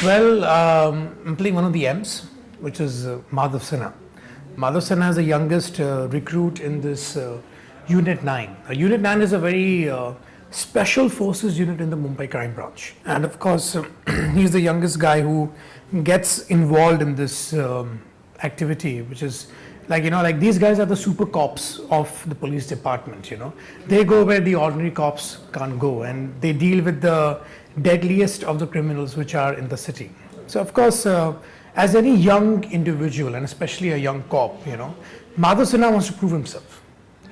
Well, I'm playing one of the M's, which is Madhav Sinha. Madhav Sinha is the youngest recruit in this Unit 9. Unit 9 is a very special forces unit in the Mumbai crime branch. And of course, he's the youngest guy who gets involved in this activity, which is like these guys are the super cops of the police department. They go where the ordinary cops can't go, and they deal with the deadliest of the criminals which are in the city. So of course, as any young individual, and especially a young cop, Madhav Sinha wants to prove himself.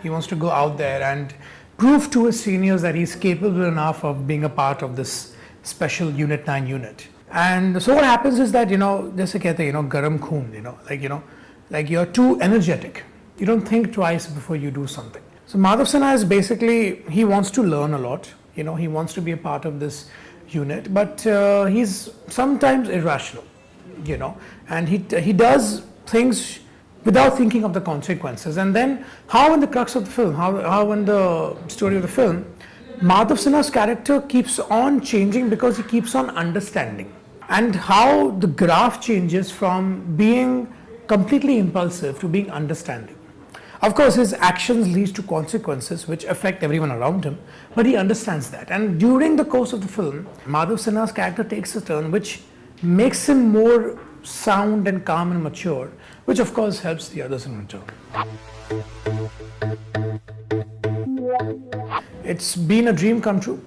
He wants to go out there and prove to his seniors that he's capable enough of being a part of this special Unit 9 unit. And so what happens is that, jaise kehte, garam khoon, like you're too energetic. You don't think twice before you do something. So Madhav Sinha is basically, he wants to learn a lot. He wants to be a part of this unit, but he's sometimes irrational, and he does things without thinking of the consequences. And then how in the crux of the film, how in the story of the film, Madhav Sinha's character keeps on changing because he keeps on understanding, and how the graph changes from being completely impulsive to being understanding. Of course, his actions lead to consequences which affect everyone around him, but he understands that. And during the course of the film, Madhav Sinha's character takes a turn which makes him more sound and calm and mature, which of course helps the others in return. It's been a dream come true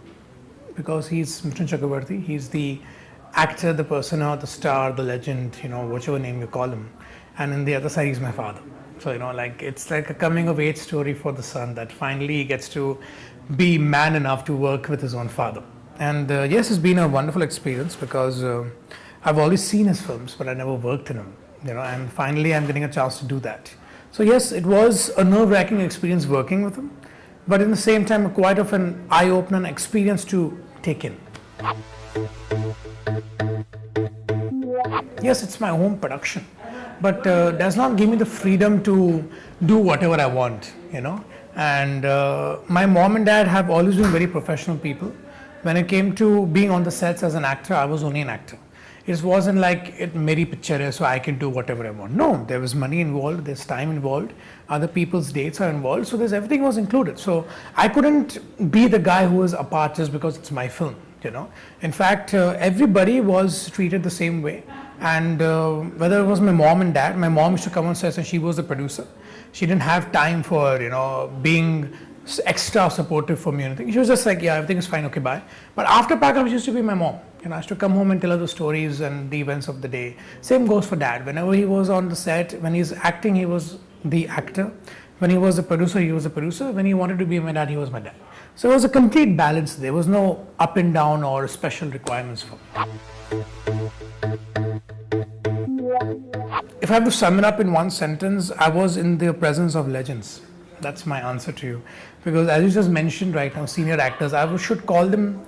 because he's Mithun Chakravarti. He's the actor, the persona, the star, the legend, whichever name you call him. And in the other side, he's my father. So, it's like a coming of age story for the son, that finally he gets to be man enough to work with his own father. And yes, it's been a wonderful experience because I've always seen his films, but I never worked in them, and finally I'm getting a chance to do that. So yes, it was a nerve-wracking experience working with him, but in the same time, quite of an eye-opening experience to take in. Yes, it's my home production, but does not give me the freedom to do whatever I want, And my mom and dad have always been very professional people. When it came to being on the sets as an actor, I was only an actor. It wasn't like it meri picture hai, so I can do whatever I want. No, there was money involved, there's time involved, other people's dates are involved, so everything was included. So I couldn't be the guy who was apart just because it's my film. In fact, everybody was treated the same way. And whether it was my mom and dad, my mom used to come on set and she was the producer. She didn't have time for, being extra supportive for me or anything. She was just like, yeah, everything is fine, okay, bye. But after Pakam, she used to be my mom. I used to come home and tell her the stories and the events of the day. Same goes for dad. Whenever he was on the set, when he's acting, he was the actor. When he was the producer, he was the producer. When he wanted to be my dad, he was my dad. So it was a complete balance. There was no up and down or special requirements for me. If I have to sum it up in one sentence, I was in the presence of legends. That's my answer to you. Because as you just mentioned right now, senior actors, I should call them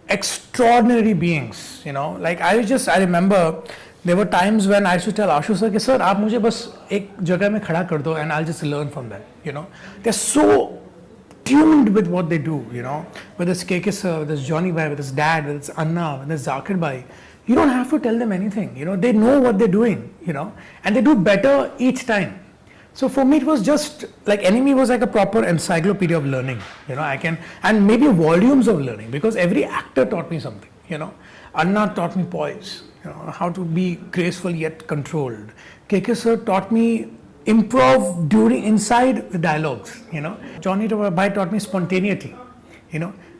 extraordinary beings. I remember there were times when I used to tell Ashu sir, sir, aap mujhe bas ek jagah mein khada kar do and I'll just learn from that. They're so tuned with what they do, whether it's KK sir, whether it's Johnny Bhai, whether it's dad, whether it's Anna, whether it's Zakir Bhai. You don't have to tell them anything, they know what they're doing, and they do better each time. So for me, it was just like Enemy was like a proper encyclopedia of learning, and maybe volumes of learning, because every actor taught me something, Anna taught me poise, how to be graceful yet controlled. KK sir taught me improv inside the dialogues, Johnny Bhai taught me spontaneity,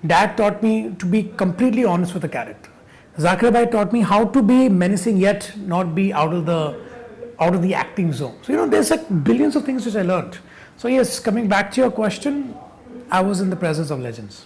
Dad taught me to be completely honest with the character. Zakir Bhai taught me how to be menacing yet not be out of the acting zone. So there's like billions of things which I learned. So yes, coming back to your question, I was in the presence of legends.